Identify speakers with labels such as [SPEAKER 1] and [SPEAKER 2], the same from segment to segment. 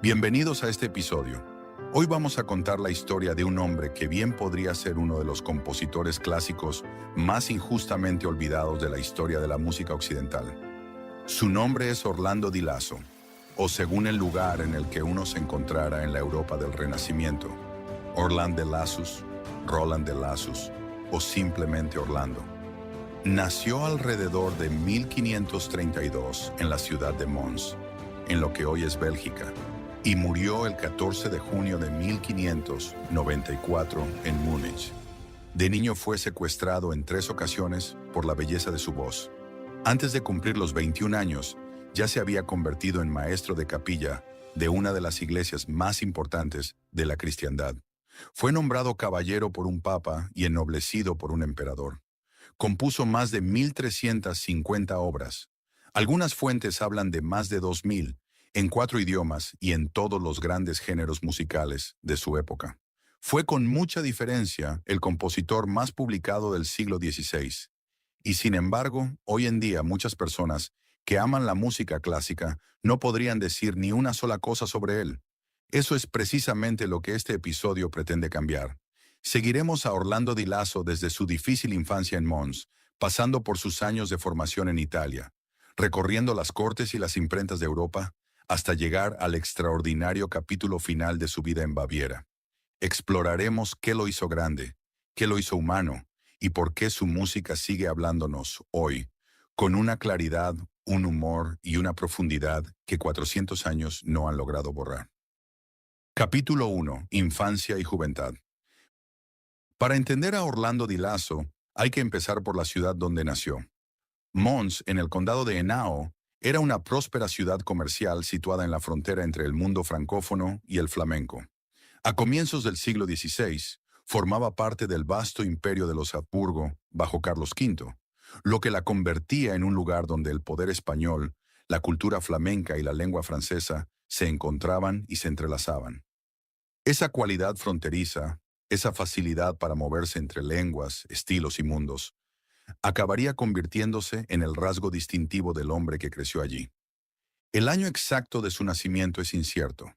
[SPEAKER 1] Bienvenidos a este episodio. Hoy vamos a contar la historia de un hombre que bien podría ser uno de los compositores clásicos más injustamente olvidados de la historia de la música occidental. Su nombre es Orlando Di Lasso, o según el lugar en el que uno se encontrara en la Europa del Renacimiento, Orland de Lassus, Roland de Lassus o simplemente Orlando. Nació alrededor de 1532 en la ciudad de Mons, en lo que hoy es Bélgica, y murió el 14 de junio de 1594 en Múnich. De niño fue secuestrado en 3 ocasiones por la belleza de su voz. Antes de cumplir los 21 años, ya se había convertido en maestro de capilla de una de las iglesias más importantes de la cristiandad. Fue nombrado caballero por un papa y ennoblecido por un emperador. Compuso más de 1350 obras. Algunas fuentes hablan de más de 2000, en 4 idiomas y en todos los grandes géneros musicales de su época. Fue con mucha diferencia el compositor más publicado del siglo XVI. Y sin embargo, hoy en día muchas personas que aman la música clásica no podrían decir ni una sola cosa sobre él. Eso es precisamente lo que este episodio pretende cambiar. Seguiremos a Orlando Di Lasso desde su difícil infancia en Mons, pasando por sus años de formación en Italia, recorriendo las cortes y las imprentas de Europa, hasta llegar al extraordinario capítulo final de su vida en Baviera. Exploraremos qué lo hizo grande, qué lo hizo humano, y por qué su música sigue hablándonos hoy, con una claridad, un humor y una profundidad que 400 años no han logrado borrar. Capítulo 1. Infancia y juventud. Para entender a Orlando Di Lasso, hay que empezar por la ciudad donde nació. Mons, en el condado de Henao, era una próspera ciudad comercial situada en la frontera entre el mundo francófono y el flamenco. A comienzos del siglo XVI, formaba parte del vasto imperio de los Habsburgo bajo Carlos V, lo que la convertía en un lugar donde el poder español, la cultura flamenca y la lengua francesa se encontraban y se entrelazaban. Esa cualidad fronteriza, esa facilidad para moverse entre lenguas, estilos y mundos, acabaría convirtiéndose en el rasgo distintivo del hombre que creció allí. El año exacto de su nacimiento es incierto.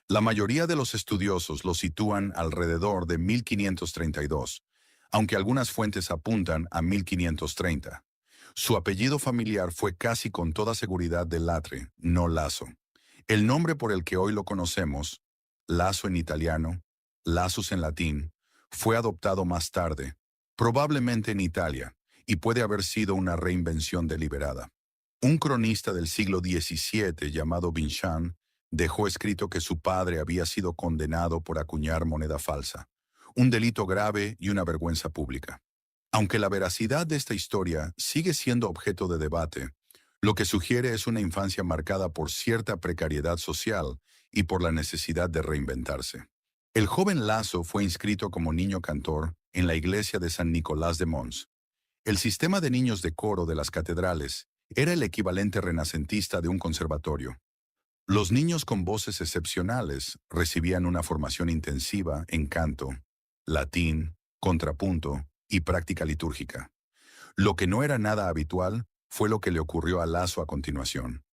[SPEAKER 1] La mayoría de los estudiosos lo sitúan alrededor de 1532, aunque algunas fuentes apuntan a 1530. Su apellido familiar fue casi con toda seguridad de Latre, no Lasso. El nombre por el que hoy lo conocemos, Lasso en italiano, Lassus en latín, fue adoptado más tarde, probablemente en Italia, y puede haber sido una reinvención deliberada. Un cronista del siglo XVII llamado Vincent dejó escrito que su padre había sido condenado por acuñar moneda falsa, un delito grave y una vergüenza pública. Aunque la veracidad de esta historia sigue siendo objeto de debate, lo que sugiere es una infancia marcada por cierta precariedad social y por la necesidad de reinventarse. El joven Lasso fue inscrito como niño cantor en la iglesia de San Nicolás de Mons. El sistema de niños de coro de las catedrales era el equivalente renacentista de un conservatorio. Los niños con voces excepcionales recibían una formación intensiva en canto, latín, contrapunto y práctica litúrgica. Lo que no era nada habitual fue lo que le ocurrió a Lasso a continuación.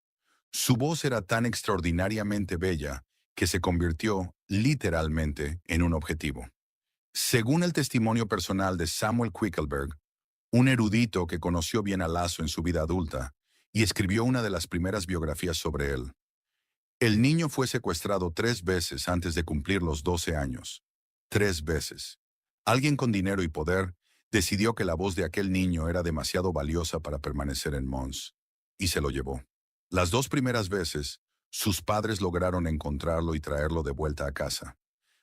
[SPEAKER 1] Su voz era tan extraordinariamente bella que se convirtió literalmente en un objetivo. Según el testimonio personal de Samuel Quickelberg, un erudito que conoció bien a Lasso en su vida adulta y escribió una de las primeras biografías sobre él. El niño fue secuestrado 3 veces antes de cumplir los 12 años. 3 veces. Alguien con dinero y poder decidió que la voz de aquel niño era demasiado valiosa para permanecer en Mons, y se lo llevó. Las 2 primeras veces, sus padres lograron encontrarlo y traerlo de vuelta a casa.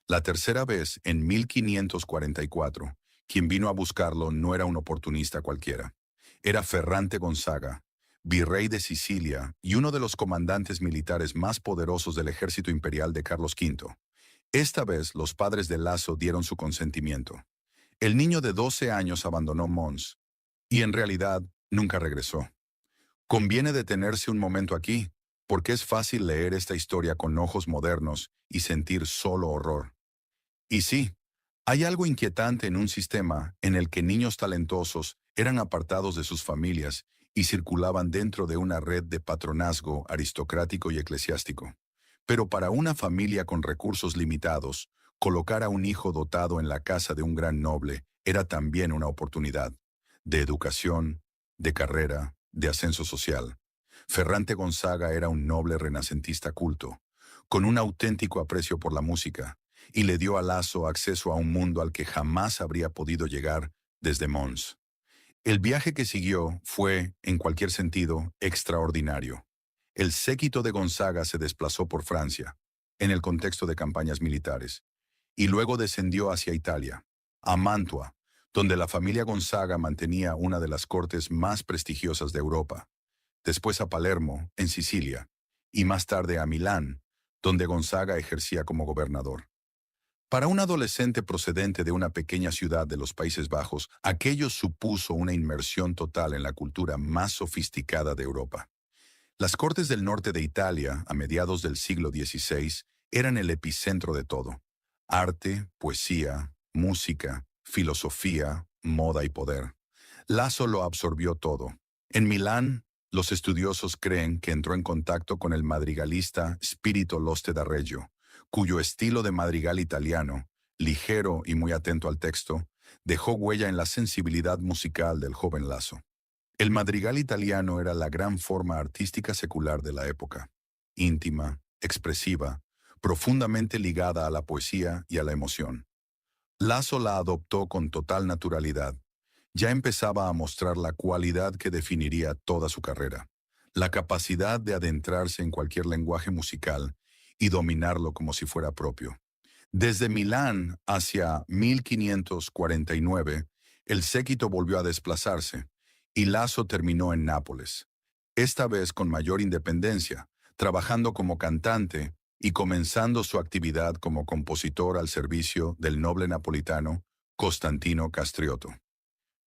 [SPEAKER 1] La tercera vez, en 1544, quien vino a buscarlo no era un oportunista cualquiera. Era Ferrante Gonzaga, virrey de Sicilia y uno de los comandantes militares más poderosos del ejército imperial de Carlos V. Esta vez los padres de Lasso dieron su consentimiento. El niño de 12 años abandonó Mons, y en realidad nunca regresó. Conviene detenerse un momento aquí, porque es fácil leer esta historia con ojos modernos y sentir solo horror. Y sí, hay algo inquietante en un sistema en el que niños talentosos eran apartados de sus familias y circulaban dentro de una red de patronazgo aristocrático y eclesiástico. Pero para una familia con recursos limitados, colocar a un hijo dotado en la casa de un gran noble era también una oportunidad de educación, de carrera, de ascenso social. Ferrante Gonzaga era un noble renacentista culto, con un auténtico aprecio por la música, y le dio a Lasso acceso a un mundo al que jamás habría podido llegar desde Mons. El viaje que siguió fue, en cualquier sentido, extraordinario. El séquito de Gonzaga se desplazó por Francia, en el contexto de campañas militares, y luego descendió hacia Italia, a Mantua, donde la familia Gonzaga mantenía una de las cortes más prestigiosas de Europa, después a Palermo, en Sicilia, y más tarde a Milán, donde Gonzaga ejercía como gobernador. Para un adolescente procedente de una pequeña ciudad de los Países Bajos, aquello supuso una inmersión total en la cultura más sofisticada de Europa. Las cortes del norte de Italia, a mediados del siglo XVI, eran el epicentro de todo. Arte, poesía, música, filosofía, moda y poder. Lasso lo absorbió todo. En Milán, los estudiosos creen que entró en contacto con el madrigalista Spirito Loste da Reggio, cuyo estilo de madrigal italiano, ligero y muy atento al texto, dejó huella en la sensibilidad musical del joven Lasso. El madrigal italiano era la gran forma artística secular de la época, íntima, expresiva, profundamente ligada a la poesía y a la emoción. Lasso la adoptó con total naturalidad. Ya empezaba a mostrar la cualidad que definiría toda su carrera, la capacidad de adentrarse en cualquier lenguaje musical y dominarlo como si fuera propio. Desde Milán hacia 1549, el séquito volvió a desplazarse, y Lasso terminó en Nápoles, esta vez con mayor independencia, trabajando como cantante y comenzando su actividad como compositor al servicio del noble napolitano Costantino Castriotto.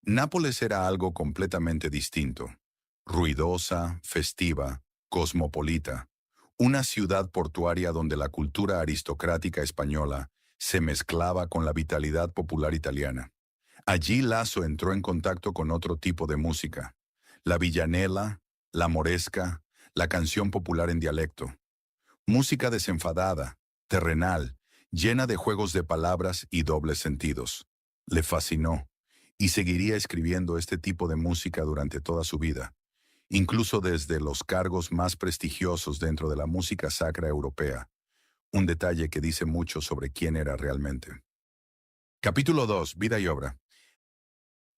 [SPEAKER 1] Nápoles era algo completamente distinto, ruidosa, festiva, cosmopolita, una ciudad portuaria donde la cultura aristocrática española se mezclaba con la vitalidad popular italiana. Allí Lasso entró en contacto con otro tipo de música, la villanela, la moresca, la canción popular en dialecto. Música desenfadada, terrenal, llena de juegos de palabras y dobles sentidos. Le fascinó, y seguiría escribiendo este tipo de música durante toda su vida, incluso desde los cargos más prestigiosos dentro de la música sacra europea, un detalle que dice mucho sobre quién era realmente. Capítulo 2. Vida y obra.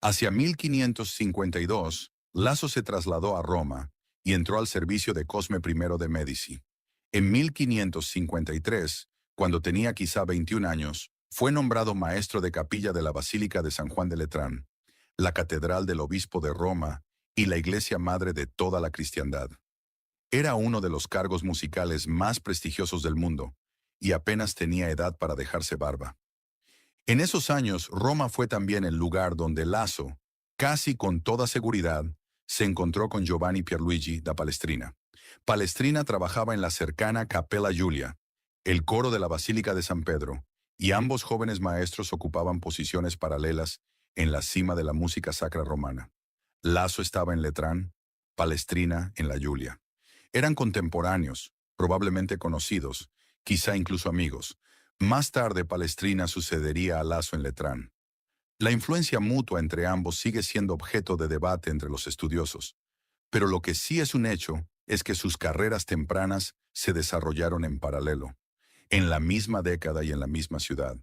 [SPEAKER 1] Hacia 1552, Lasso se trasladó a Roma y entró al servicio de Cosme I de Medici. En 1553, cuando tenía quizá 21 años, fue nombrado maestro de capilla de la Basílica de San Juan de Letrán, la catedral del obispo de Roma y la iglesia madre de toda la cristiandad. Era uno de los cargos musicales más prestigiosos del mundo, y apenas tenía edad para dejarse barba. En esos años, Roma fue también el lugar donde Lasso, casi con toda seguridad, se encontró con Giovanni Pierluigi da Palestrina. Palestrina trabajaba en la cercana Capella Giulia, el coro de la Basílica de San Pedro, y ambos jóvenes maestros ocupaban posiciones paralelas en la cima de la música sacra romana. Lasso estaba en Letrán, Palestrina en la Giulia. Eran contemporáneos, probablemente conocidos, quizá incluso amigos. Más tarde Palestrina sucedería a Lasso en Letrán. La influencia mutua entre ambos sigue siendo objeto de debate entre los estudiosos, pero lo que sí es un hecho es que sus carreras tempranas se desarrollaron en paralelo, en la misma década y en la misma ciudad.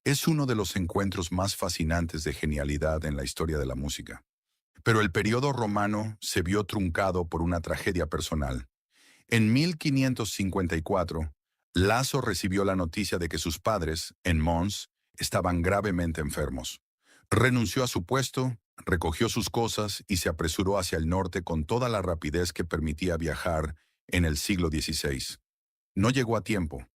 [SPEAKER 1] Es uno de los encuentros más fascinantes de genialidad en la historia de la música. Pero el periodo romano se vio truncado por una tragedia personal. En 1554, Lasso recibió la noticia de que sus padres, en Mons, estaban gravemente enfermos. Renunció a su puesto, recogió sus cosas y se apresuró hacia el norte con toda la rapidez que permitía viajar en el siglo XVI. No llegó a tiempo.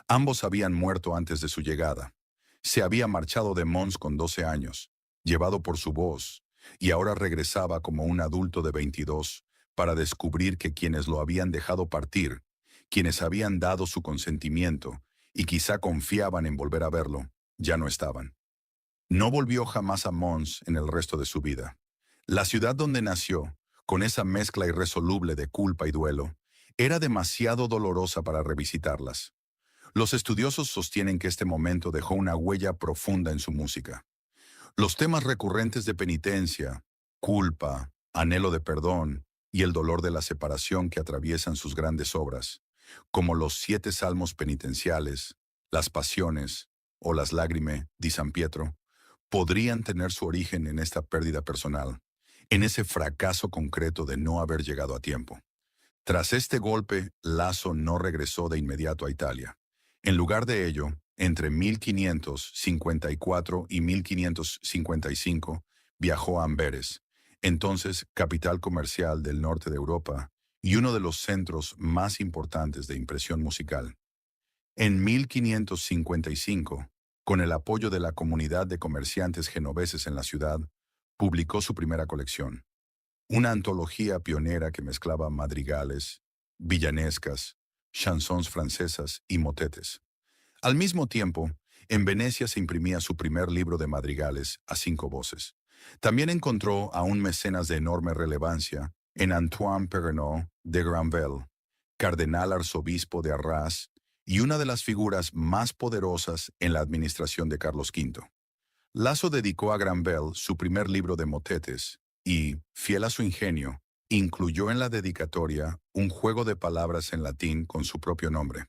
[SPEAKER 1] Ambos habían muerto antes de su llegada. Se había marchado de Mons con 12 años, llevado por su voz, y ahora regresaba como un adulto de 22 para descubrir que quienes lo habían dejado partir, quienes habían dado su consentimiento y quizá confiaban en volver a verlo, ya no estaban. No volvió jamás a Mons en el resto de su vida. La ciudad donde nació, con esa mezcla irresoluble de culpa y duelo, Era demasiado dolorosa para revisitarlas. Los estudiosos sostienen que este momento dejó una huella profunda en su música. Los temas recurrentes de penitencia, culpa, anhelo de perdón y el dolor de la separación que atraviesan sus grandes obras, como los 7 salmos penitenciales, las pasiones o las lágrimas di San Pietro, podrían tener su origen en esta pérdida personal, en ese fracaso concreto de no haber llegado a tiempo. Tras este golpe, Lasso no regresó de inmediato a Italia. En lugar de ello, entre 1554 y 1555, viajó a Amberes, entonces capital comercial del norte de Europa y uno de los centros más importantes de impresión musical. En 1555, con el apoyo de la comunidad de comerciantes genoveses en la ciudad, publicó su primera colección, una antología pionera que mezclaba madrigales, villanescas, chansons francesas y motetes. Al mismo tiempo, en Venecia se imprimía su primer libro de madrigales a 5 voces. También encontró a un mecenas de enorme relevancia en Antoine Perrenot de Granvelle, cardenal arzobispo de Arras y una de las figuras más poderosas en la administración de Carlos V. Lasso dedicó a Granvelle su primer libro de motetes y, fiel a su ingenio, incluyó en la dedicatoria un juego de palabras en latín con su propio nombre,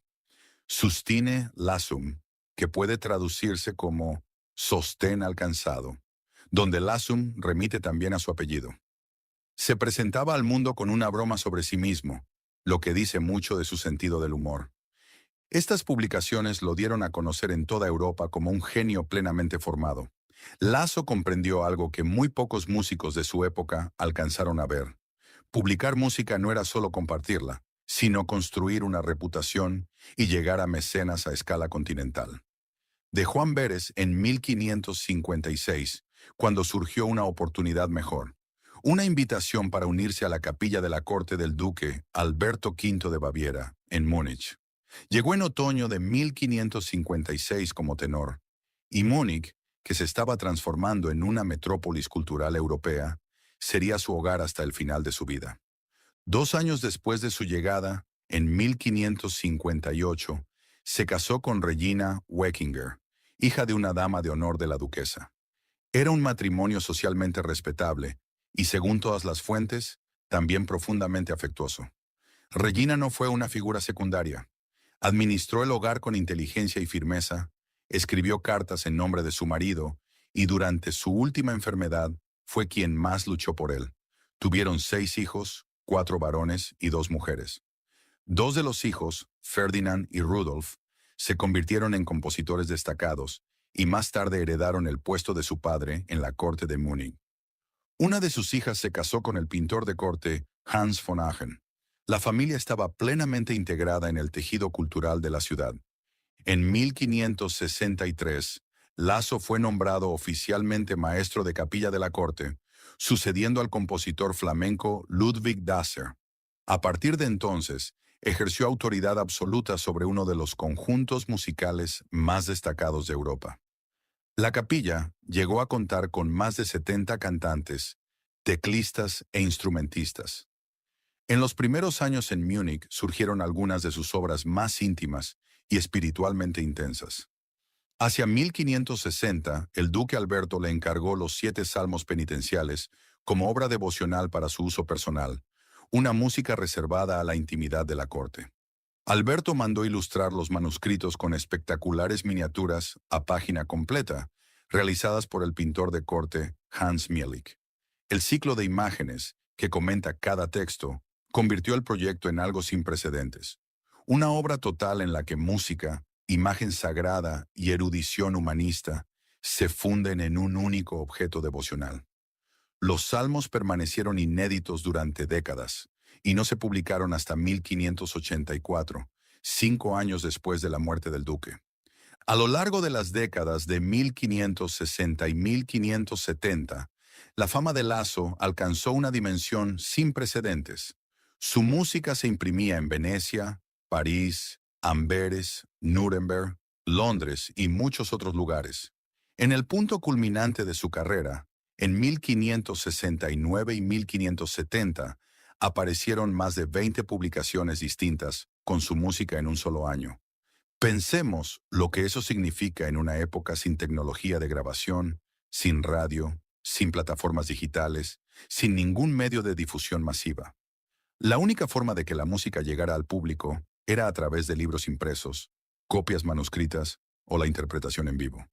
[SPEAKER 1] Sustine Lassum, que puede traducirse como sostén alcanzado, donde Lassum remite también a su apellido. Se presentaba al mundo con una broma sobre sí mismo, lo que dice mucho de su sentido del humor. Estas publicaciones lo dieron a conocer en toda Europa como un genio plenamente formado. Lasso comprendió algo que muy pocos músicos de su época alcanzaron a ver. Publicar música no era solo compartirla, sino construir una reputación y llegar a mecenas a escala continental. Dejó Amberes en 1556, cuando surgió una oportunidad mejor. Una invitación para unirse a la capilla de la corte del duque Alberto V de Baviera, en Múnich. Llegó en otoño de 1556 como tenor, y Múnich, que se estaba transformando en una metrópolis cultural europea, sería su hogar hasta el final de su vida. 2 años después de su llegada, en 1558, se casó con Regina Weckinger, hija de una dama de honor de la duquesa. Era un matrimonio socialmente respetable y, según todas las fuentes, también profundamente afectuoso. Regina no fue una figura secundaria. Administró el hogar con inteligencia y firmeza, escribió cartas en nombre de su marido y durante su última enfermedad fue quien más luchó por él. Tuvieron 6 hijos, 4 varones y 2 mujeres. 2 de los hijos, Ferdinand y Rudolf, se convirtieron en compositores destacados y más tarde heredaron el puesto de su padre en la corte de Múnich. Una de sus hijas se casó con el pintor de corte Hans von Aachen. La familia estaba plenamente integrada en el tejido cultural de la ciudad. En 1563, Lasso fue nombrado oficialmente maestro de capilla de la corte, sucediendo al compositor flamenco Ludwig Dasser. A partir de entonces, ejerció autoridad absoluta sobre uno de los conjuntos musicales más destacados de Europa. La capilla llegó a contar con más de 70 cantantes, teclistas e instrumentistas. En los primeros años en Múnich surgieron algunas de sus obras más íntimas y espiritualmente intensas. Hacia 1560, el duque Alberto le encargó los 7 salmos penitenciales como obra devocional para su uso personal, una música reservada a la intimidad de la corte. Alberto mandó ilustrar los manuscritos con espectaculares miniaturas a página completa, realizadas por el pintor de corte Hans Mielik. El ciclo de imágenes, que comenta cada texto, convirtió el proyecto en algo sin precedentes. Una obra total en la que música, imagen sagrada y erudición humanista se funden en un único objeto devocional. Los salmos permanecieron inéditos durante décadas y no se publicaron hasta 1584, 5 años después de la muerte del duque. A lo largo de las décadas de 1560 y 1570, la fama de Lasso alcanzó una dimensión sin precedentes. Su música se imprimía en Venecia, París, Amberes, Nuremberg, Londres y muchos otros lugares. En el punto culminante de su carrera, en 1569 y 1570, aparecieron más de 20 publicaciones distintas con su música en un solo año. Pensemos lo que eso significa en una época sin tecnología de grabación, sin radio, sin plataformas digitales, sin ningún medio de difusión masiva. La única forma de que la música llegara al público era a través de libros impresos, copias manuscritas o la interpretación en vivo.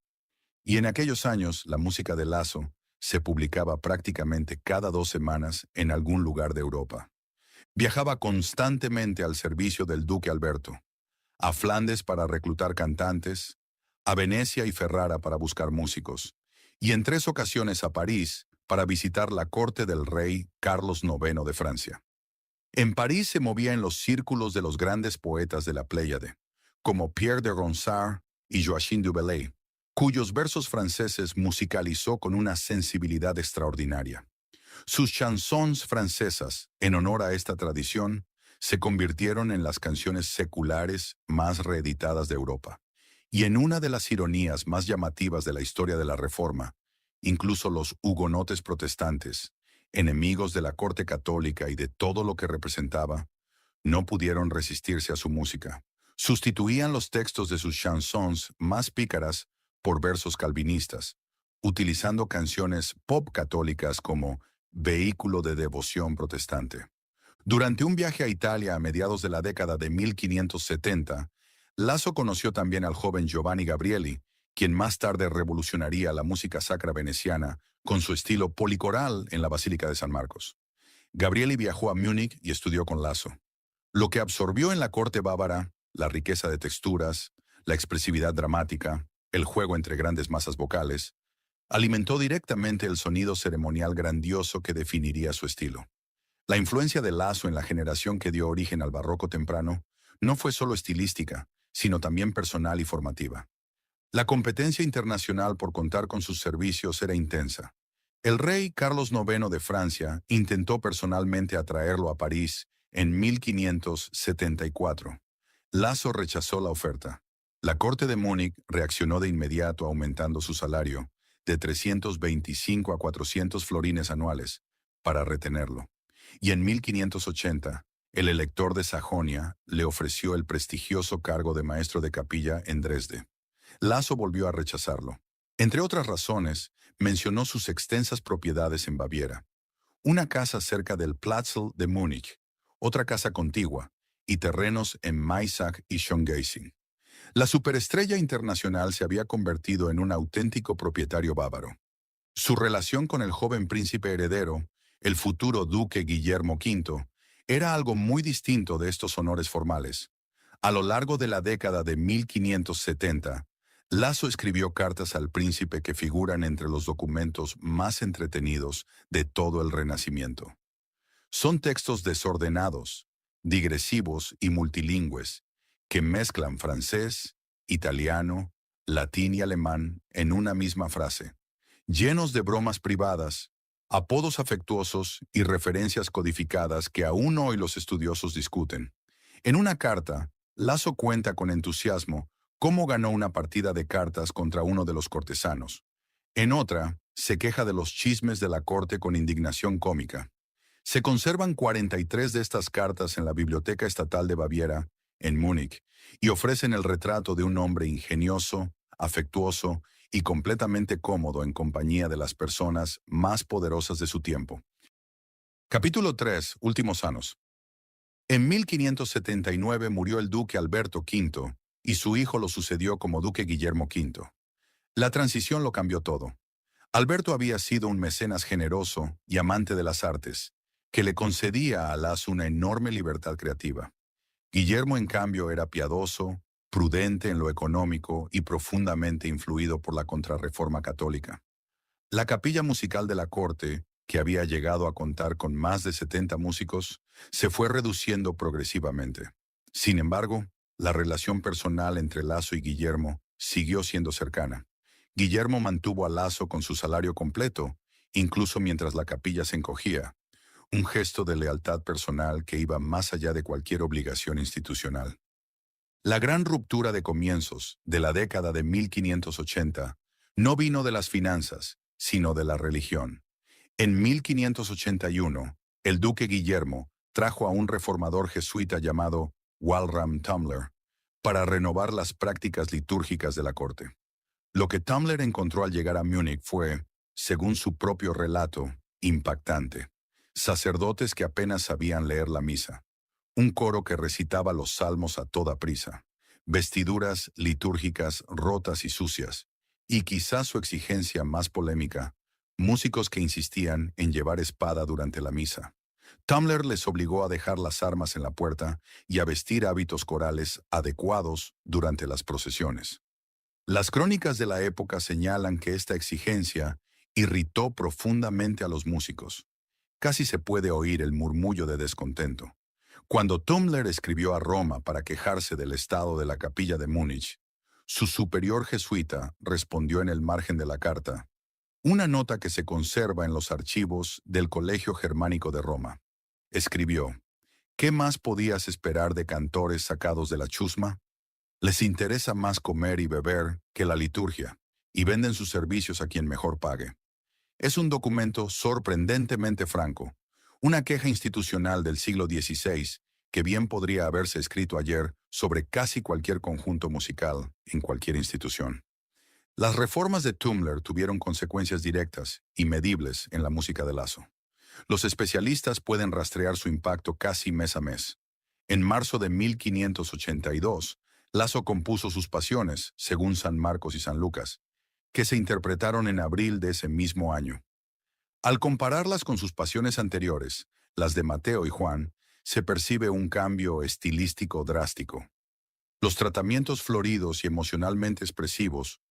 [SPEAKER 1] Y en aquellos años, la música de Lasso se publicaba prácticamente cada 2 semanas en algún lugar de Europa. Viajaba constantemente al servicio del duque Alberto, a Flandes para reclutar cantantes, a Venecia y Ferrara para buscar músicos, y en 3 ocasiones a París para visitar la corte del rey Carlos IX de Francia. En París se movía en los círculos de los grandes poetas de la Pléyade, como Pierre de Ronsard y Joachim du Bellay, cuyos versos franceses musicalizó con una sensibilidad extraordinaria. Sus chansons francesas, en honor a esta tradición, se convirtieron en las canciones seculares más reeditadas de Europa. Y en una de las ironías más llamativas de la historia de la Reforma, incluso los hugonotes protestantes, enemigos de la corte católica y de todo lo que representaba, no pudieron resistirse a su música. Sustituían los textos de sus chansons más pícaras por versos calvinistas, utilizando canciones pop católicas como vehículo de devoción protestante. Durante un viaje a Italia a mediados de la década de 1570, Lasso conoció también al joven Giovanni Gabrieli, quien más tarde revolucionaría la música sacra veneciana con su estilo policoral en la Basílica de San Marcos. Gabrieli viajó a Múnich y estudió con Lasso. Lo que absorbió en la corte bávara, la riqueza de texturas, la expresividad dramática, el juego entre grandes masas vocales, alimentó directamente el sonido ceremonial grandioso que definiría su estilo. La influencia de Lasso en la generación que dio origen al barroco temprano no fue solo estilística, sino también personal y formativa. La competencia internacional por contar con sus servicios era intensa. El rey Carlos IX de Francia intentó personalmente atraerlo a París en 1574. Lasso rechazó la oferta. La corte de Múnich reaccionó de inmediato aumentando su salario de 325 a 400 florines anuales para retenerlo. Y en 1580, el elector de Sajonia le ofreció el prestigioso cargo de maestro de capilla en Dresde. Lasso volvió a rechazarlo. Entre otras razones, mencionó sus extensas propiedades en Baviera, una casa cerca del Platzl de Múnich, otra casa contigua, y terrenos en Maysach y Schöngeising. La superestrella internacional se había convertido en un auténtico propietario bávaro. Su relación con el joven príncipe heredero, el futuro duque Guillermo V, era algo muy distinto de estos honores formales. A lo largo de la década de 1570, Lasso escribió cartas al príncipe que figuran entre los documentos más entretenidos de todo el Renacimiento. Son textos desordenados, digresivos y multilingües, que mezclan francés, italiano, latín y alemán en una misma frase, llenos de bromas privadas, apodos afectuosos y referencias codificadas que aún hoy los estudiosos discuten. En una carta, Lasso cuenta con entusiasmo cómo ganó una partida de cartas contra uno de los cortesanos. En otra, se queja de los chismes de la corte con indignación cómica. Se conservan 43 de estas cartas en la Biblioteca Estatal de Baviera, en Múnich, y ofrecen el retrato de un hombre ingenioso, afectuoso y completamente cómodo en compañía de las personas más poderosas de su tiempo. Capítulo 3. Últimos años. En 1579 murió el duque Alberto V, y su hijo lo sucedió como duque Guillermo V. La transición lo cambió todo. Alberto había sido un mecenas generoso y amante de las artes, que le concedía a Lasso una enorme libertad creativa. Guillermo, en cambio, era piadoso, prudente en lo económico y profundamente influido por la Contrarreforma católica. La capilla musical de la corte, que había llegado a contar con más de 70 músicos, se fue reduciendo progresivamente. Sin embargo, la relación personal entre Lasso y Guillermo siguió siendo cercana. Guillermo mantuvo a Lasso con su salario completo, incluso mientras la capilla se encogía, un gesto de lealtad personal que iba más allá de cualquier obligación institucional. La gran ruptura de comienzos de la década de 1580 no vino de las finanzas, sino de la religión. En 1581, el duque Guillermo trajo a un reformador jesuita llamado Walram Tumler para renovar las prácticas litúrgicas de la corte. Lo que Tumler encontró al llegar a Múnich fue, según su propio relato, impactante. Sacerdotes que apenas sabían leer la misa, un coro que recitaba los salmos a toda prisa, vestiduras litúrgicas rotas y sucias, y quizás su exigencia más polémica, músicos que insistían en llevar espada durante la misa. Tumler les obligó a dejar las armas en la puerta y a vestir hábitos corales adecuados durante las procesiones. Las crónicas de la época señalan que esta exigencia irritó profundamente a los músicos. Casi se puede oír el murmullo de descontento. Cuando Tumler escribió a Roma para quejarse del estado de la capilla de Múnich, su superior jesuita respondió en el margen de la carta, una nota que se conserva en los archivos del Colegio Germánico de Roma. Escribió, ¿qué más podías esperar de cantores sacados de la chusma? Les interesa más comer y beber que la liturgia, y venden sus servicios a quien mejor pague. Es un documento sorprendentemente franco, una queja institucional del siglo XVI que bien podría haberse escrito ayer sobre casi cualquier conjunto musical en cualquier institución. Las reformas de Tumler tuvieron consecuencias directas y medibles en la música de Lasso. Los especialistas pueden rastrear su impacto casi mes a mes. En marzo de 1582, Lasso compuso sus pasiones, según San Marcos y San Lucas, que se interpretaron en abril de ese mismo año. Al compararlas con sus pasiones anteriores, las de Mateo y Juan, se percibe un cambio estilístico drástico. Los tratamientos floridos y emocionalmente expresivos,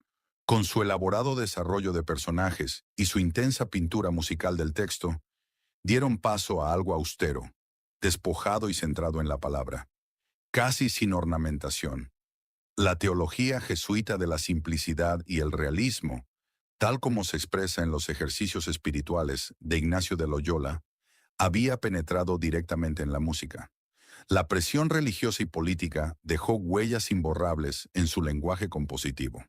[SPEAKER 1] con su elaborado desarrollo de personajes y su intensa pintura musical del texto, dieron paso a algo austero, despojado y centrado en la palabra, casi sin ornamentación. La teología jesuita de la simplicidad y el realismo, tal como se expresa en los ejercicios espirituales de Ignacio de Loyola, había penetrado directamente en la música. La presión religiosa y política dejó huellas imborrables en su lenguaje compositivo.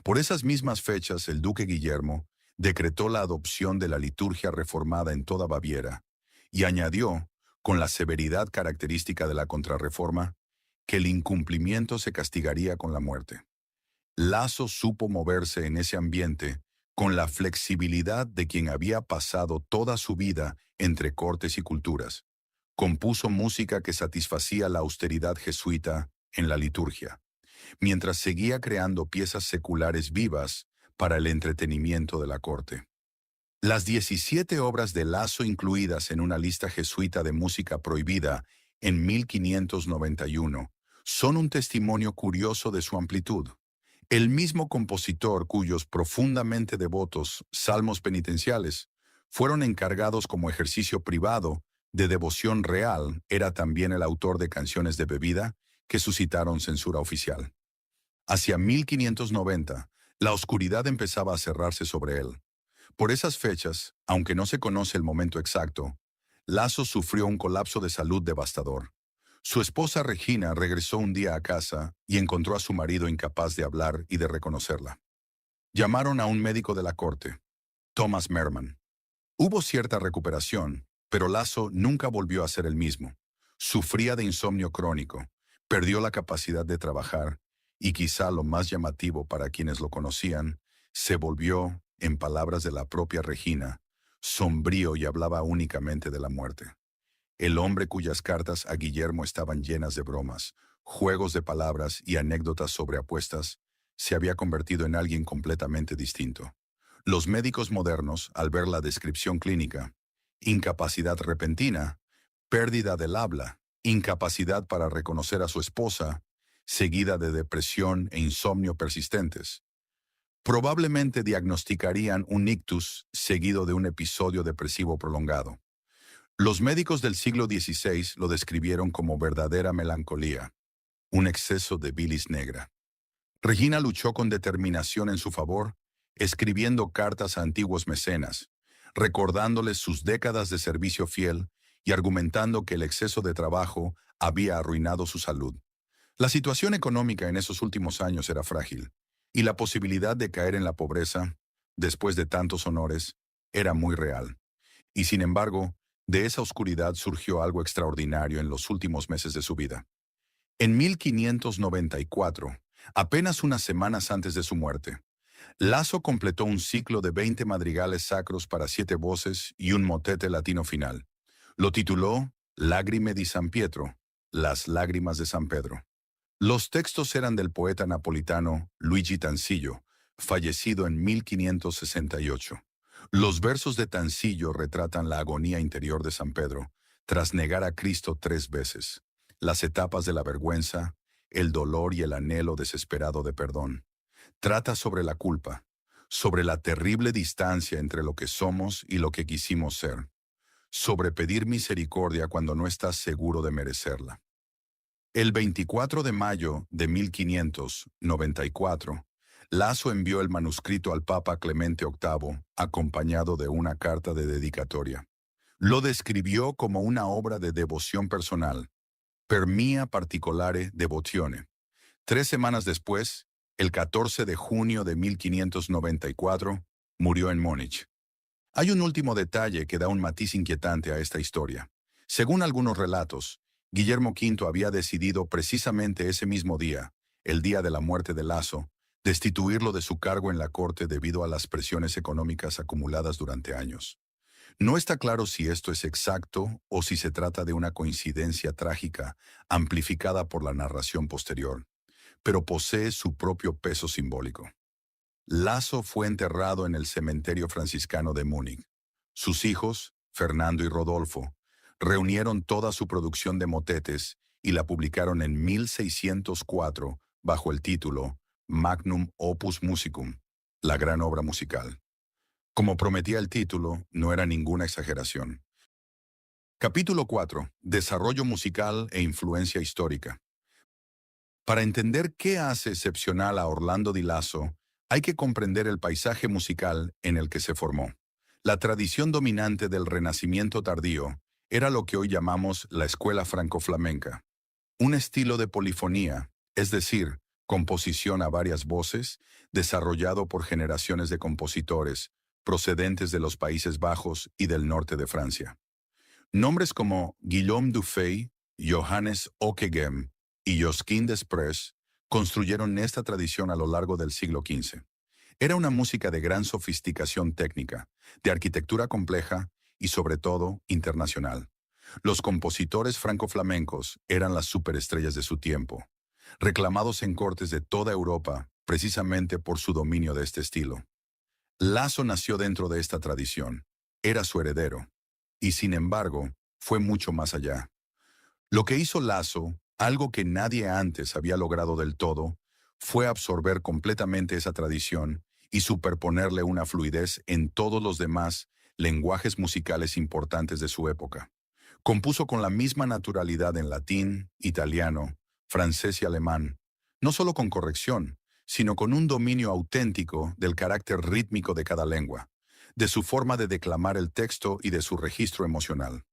[SPEAKER 1] Por esas mismas fechas, el duque Guillermo decretó la adopción de la liturgia reformada en toda Baviera y añadió, con la severidad característica de la Contrarreforma, que el incumplimiento se castigaría con la muerte. Lasso supo moverse en ese ambiente con la flexibilidad de quien había pasado toda su vida entre cortes y culturas. Compuso música que satisfacía la austeridad jesuita en la liturgia, mientras seguía creando piezas seculares vivas para el entretenimiento de la corte. Las 17 obras de Lasso incluidas en una lista jesuita de música prohibida en 1591 son un testimonio curioso de su amplitud. El mismo compositor cuyos profundamente devotos salmos penitenciales fueron encargados como ejercicio privado de devoción real era también el autor de canciones de bebida que suscitaron censura oficial. Hacia 1590, la oscuridad empezaba a cerrarse sobre él. Por esas fechas, aunque no se conoce el momento exacto, Lasso sufrió un colapso de salud devastador. Su esposa Regina regresó un día a casa y encontró a su marido incapaz de hablar y de reconocerla. Llamaron a un médico de la corte, Thomas Merman. Hubo cierta recuperación, pero Lasso nunca volvió a ser el mismo. Sufría de insomnio crónico, perdió la capacidad de trabajar y quizá lo más llamativo para quienes lo conocían, se volvió, en palabras de la propia Regina, sombrío y hablaba únicamente de la muerte. El hombre cuyas cartas a Guillermo estaban llenas de bromas, juegos de palabras y anécdotas sobre apuestas, se había convertido en alguien completamente distinto. Los médicos modernos, al ver la descripción clínica, incapacidad repentina, pérdida del habla, incapacidad para reconocer a su esposa, seguida de depresión e insomnio persistentes, probablemente diagnosticarían un ictus seguido de un episodio depresivo prolongado. Los médicos del siglo XVI lo describieron como verdadera melancolía, un exceso de bilis negra. Regina luchó con determinación en su favor, escribiendo cartas a antiguos mecenas, recordándoles sus décadas de servicio fiel y argumentando que el exceso de trabajo había arruinado su salud. La situación económica en esos últimos años era frágil, y la posibilidad de caer en la pobreza, después de tantos honores, era muy real. Y sin embargo, De esa oscuridad surgió algo extraordinario en los últimos meses de su vida. En 1594, apenas unas semanas antes de su muerte, Lasso completó un ciclo de 20 madrigales sacros para 7 voces y un motete latino final. Lo tituló Lagrime di San Pietro, Las lágrimas de San Pedro. Los textos eran del poeta napolitano Luigi Tansillo, fallecido en 1568. Los versos de Tansillo retratan la agonía interior de San Pedro, tras negar a Cristo 3 veces, las etapas de la vergüenza, el dolor y el anhelo desesperado de perdón. Trata sobre la culpa, sobre la terrible distancia entre lo que somos y lo que quisimos ser, sobre pedir misericordia cuando no estás seguro de merecerla. El 24 de mayo de 1594, Lasso envió el manuscrito al Papa Clemente VIII, acompañado de una carta de dedicatoria. Lo describió como una obra de devoción personal, per mia particolare devozione. 3 semanas después, el 14 de junio de 1594, murió en Múnich. Hay un último detalle que da un matiz inquietante a esta historia. Según algunos relatos, Guillermo V había decidido precisamente ese mismo día, el día de la muerte de Lasso, destituirlo de su cargo en la corte debido a las presiones económicas acumuladas durante años. No está claro si esto es exacto o si se trata de una coincidencia trágica amplificada por la narración posterior, pero posee su propio peso simbólico. Lasso fue enterrado en el cementerio franciscano de Múnich. Sus hijos, Fernando y Rodolfo, reunieron toda su producción de motetes y la publicaron en 1604 bajo el título Magnum Opus Musicum, la gran obra musical. Como prometía el título, no era ninguna exageración. Capítulo 4. Desarrollo musical e influencia histórica. Para entender qué hace excepcional a Orlando di Lasso, hay que comprender el paisaje musical en el que se formó. La tradición dominante del Renacimiento tardío era lo que hoy llamamos la escuela franco-flamenca. Un estilo de polifonía, es decir, composición a varias voces, desarrollado por generaciones de compositores, procedentes de los Países Bajos y del norte de Francia. Nombres como Guillaume Dufay, Johannes Ockeghem y Josquin Desprez construyeron esta tradición a lo largo del siglo XV. Era una música de gran sofisticación técnica, de arquitectura compleja y, sobre todo, internacional. Los compositores franco-flamencos eran las superestrellas de su tiempo, reclamados en cortes de toda Europa precisamente por su dominio de este estilo. Lasso nació dentro de esta tradición, era su heredero, y sin embargo, fue mucho más allá. Lo que hizo Lasso, algo que nadie antes había logrado del todo, fue absorber completamente esa tradición y superponerle una fluidez en todos los demás lenguajes musicales importantes de su época. Compuso con la misma naturalidad en latín, italiano, francés y alemán, no solo con corrección, sino con un dominio auténtico del carácter rítmico de cada lengua, de su forma de declamar el texto y de su registro emocional.